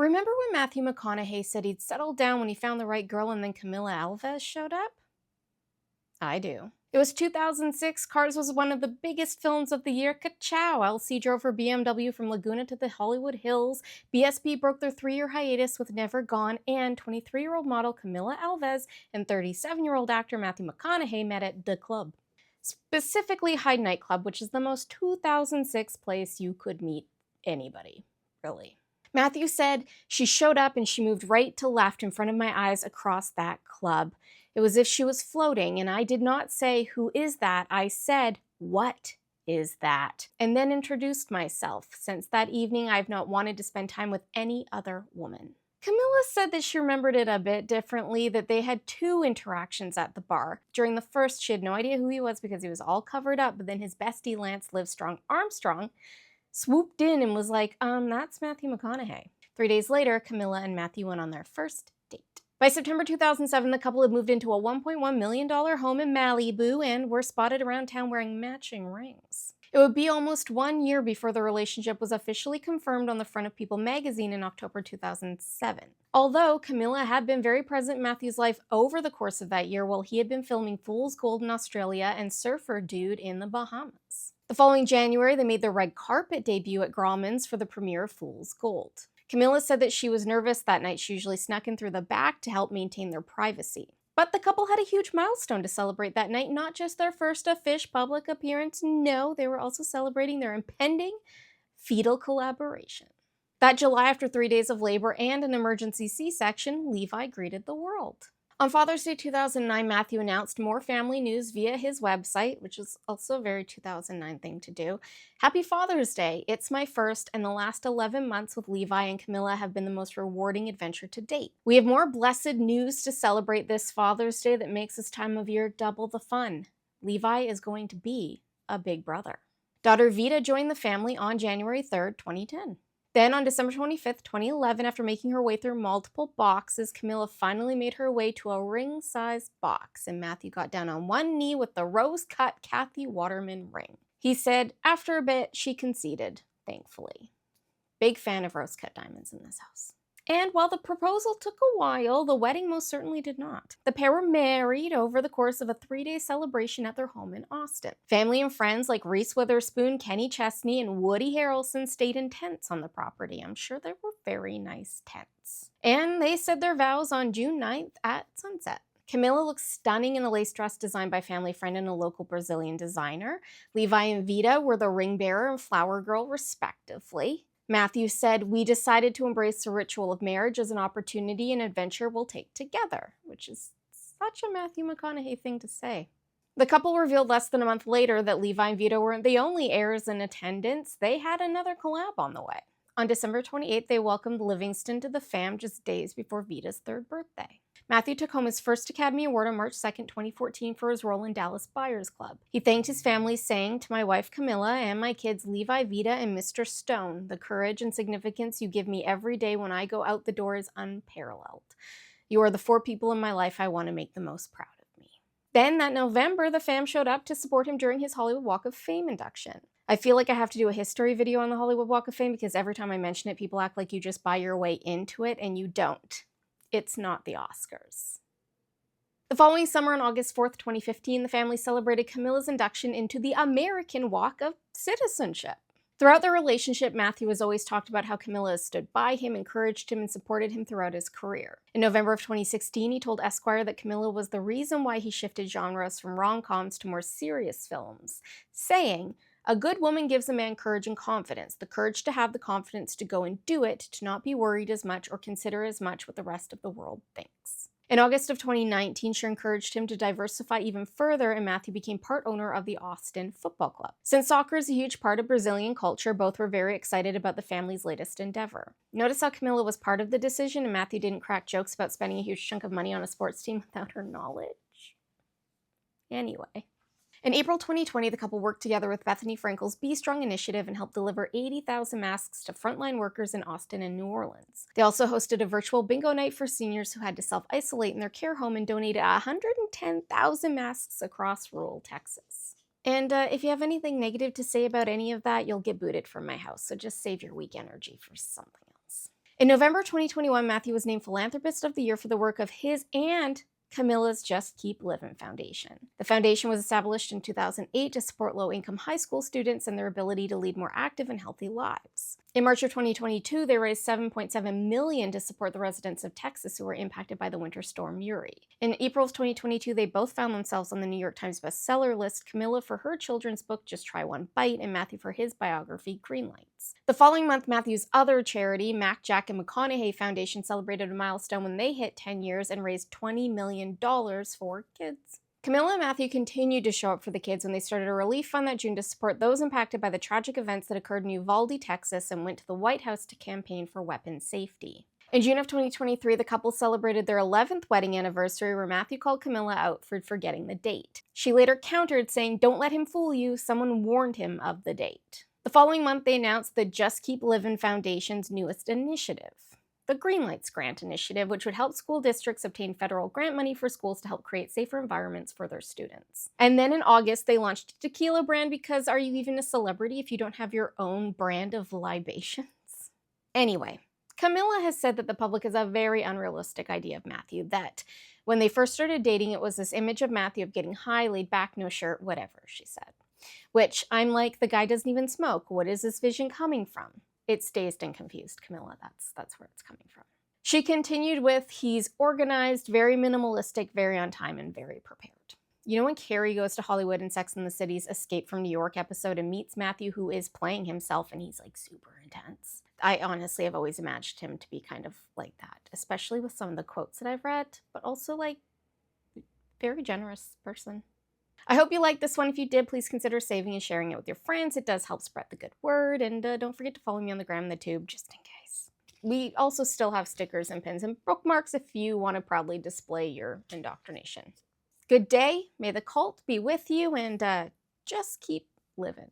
Remember when Matthew McConaughey said he'd settled down when he found the right girl and then Camila Alves showed up? I do. It was 2006. Cars was one of the biggest films of the year. Ka-chow! LC drove her BMW from Laguna to the Hollywood Hills. BSB broke their 3-year hiatus with Never Gone, and 23-year-old model Camila Alves and 37-year-old actor Matthew McConaughey met at the club. Specifically Hyde Nightclub, which is the most 2006 place you could meet anybody, really. Matthew said, "She showed up and she moved right to left in front of my eyes across that club. It was as if she was floating, and I did not say, 'Who is that?' I said, 'What is that?' and then introduced myself. Since that evening, I've not wanted to spend time with any other woman." Camila said that she remembered it a bit differently, that they had 2 interactions at the bar. During the first, she had no idea who he was because he was all covered up, but then his bestie, Lance Livestrong Armstrong, swooped in and was like, that's Matthew McConaughey. 3 days later, Camila and Matthew went on their first date. By September 2007, the couple had moved into a $1.1 million home in Malibu and were spotted around town wearing matching rings. It would be almost 1 year before the relationship was officially confirmed on the front of People magazine in October 2007. Although Camila had been very present in Matthew's life over the course of that year while he had been filming Fool's Gold in Australia and Surfer Dude in the Bahamas. The following January, they made their red carpet debut at Grauman's for the premiere of Fool's Gold. Camila said that she was nervous that night. She usually snuck in through the back to help maintain their privacy. But the couple had a huge milestone to celebrate that night, not just their first official public appearance. No, they were also celebrating their impending fetal collaboration. That July, after 3 days of labor and an emergency C-section, Levi greeted the world. On Father's Day 2009, Matthew announced more family news via his website, which is also a very 2009 thing to do. "Happy Father's Day. It's my first, and the last 11 months with Levi and Camila have been the most rewarding adventure to date. We have more blessed news to celebrate this Father's Day that makes this time of year double the fun. Levi is going to be a big brother." Daughter Vita joined the family on January 3rd, 2010. Then on December 25th, 2011, after making her way through multiple boxes, Camila finally made her way to a ring-sized box, and Matthew got down on one knee with the rose-cut Kathy Waterman ring. He said, after a bit, she conceded, thankfully. Big fan of rose-cut diamonds in this house. And while the proposal took a while, the wedding most certainly did not. The pair were married over the course of a 3-day celebration at their home in Austin. Family and friends like Reese Witherspoon, Kenny Chesney, and Woody Harrelson stayed in tents on the property. I'm sure they were very nice tents. And they said their vows on June 9th at sunset. Camila looks stunning in a lace dress designed by family friend and a local Brazilian designer. Levi and Vita were the ring bearer and flower girl, respectively. Matthew said, "We decided to embrace the ritual of marriage as an opportunity and adventure we'll take together," which is such a Matthew McConaughey thing to say. The couple revealed less than a month later that Levi and Vita weren't the only heirs in attendance. They had another collab on the way. On December 28th, they welcomed Livingston to the fam just days before Vita's 3rd birthday. Matthew took home his first Academy Award on March 2nd, 2014 for his role in Dallas Buyers Club. He thanked his family, saying, "To my wife Camila and my kids Levi, Vita, and Mr. Stone, the courage and significance you give me every day when I go out the door is unparalleled. You are the 4 people in my life I want to make the most proud of me." Then that November, the fam showed up to support him during his Hollywood Walk of Fame induction. I feel like I have to do a history video on the Hollywood Walk of Fame because every time I mention it, people act like you just buy your way into it, and you don't. It's not the Oscars. The following summer, on August 4th, 2015, the family celebrated Camila's induction into the American Walk of Citizenship. Throughout their relationship, Matthew has always talked about how Camila has stood by him, encouraged him, and supported him throughout his career. In November of 2016, he told Esquire that Camila was the reason why he shifted genres from rom-coms to more serious films, saying, "A good woman gives a man courage and confidence, the courage to have the confidence to go and do it, to not be worried as much or consider as much what the rest of the world thinks." In August of 2019, she encouraged him to diversify even further, and Matthew became part owner of the Austin Football Club. Since soccer is a huge part of Brazilian culture, both were very excited about the family's latest endeavor. Notice how Camila was part of the decision, and Matthew didn't crack jokes about spending a huge chunk of money on a sports team without her knowledge. Anyway. In April 2020, the couple worked together with Bethany Frankel's Be Strong initiative and helped deliver 80,000 masks to frontline workers in Austin and New Orleans. They also hosted a virtual bingo night for seniors who had to self-isolate in their care home and donated 110,000 masks across rural Texas. And if you have anything negative to say about any of that, you'll get booted from my house, so just save your weak energy for something else. In November 2021, Matthew was named Philanthropist of the Year for the work of his and Camila's Just Keep Livin' Foundation. The foundation was established in 2008 to support low-income high school students and their ability to lead more active and healthy lives. In March of 2022, they raised $7.7 million to support the residents of Texas who were impacted by the winter storm Uri. In April of 2022, they both found themselves on the New York Times bestseller list, Camila for her children's book, Just Try One Bite, and Matthew for his biography, Green Lights. The following month, Matthew's other charity, Mac, Jack, and McConaughey Foundation, celebrated a milestone when they hit 10 years and raised $20 million for kids. Camila and Matthew continued to show up for the kids when they started a relief fund that June to support those impacted by the tragic events that occurred in Uvalde, Texas, and went to the White House to campaign for weapons safety. In June of 2023, the couple celebrated their 11th wedding anniversary, where Matthew called Camila out for forgetting the date. She later countered, saying, "Don't let him fool you, someone warned him of the date." The following month, they announced the Just Keep Livin' Foundation's newest initiative, the Green Lights Grant Initiative, which would help school districts obtain federal grant money for schools to help create safer environments for their students. And then in August, they launched a tequila brand because are you even a celebrity if you don't have your own brand of libations? Anyway, Camila has said that the public has a very unrealistic idea of Matthew, that when they first started dating, it was this image of Matthew of getting high, laid back, no shirt, whatever, she said. Which I'm like, the guy doesn't even smoke. What is this vision coming from? It's dazed and confused, Camila. That's where it's coming from. She continued with, he's organized, very minimalistic, very on time, and very prepared. You know when Carrie goes to Hollywood in Sex and the City's Escape from New York episode and meets Matthew, who is playing himself, and he's like super intense? I honestly have always imagined him to be kind of like that, especially with some of the quotes that I've read, but also like very generous person. I hope you liked this one. If you did, please consider saving and sharing it with your friends. It does help spread the good word. And don't forget to follow me on the gram and the tube, just in case. We also still have stickers and pins and bookmarks if you want to proudly display your indoctrination. Good day. May the cult be with you, and just keep living.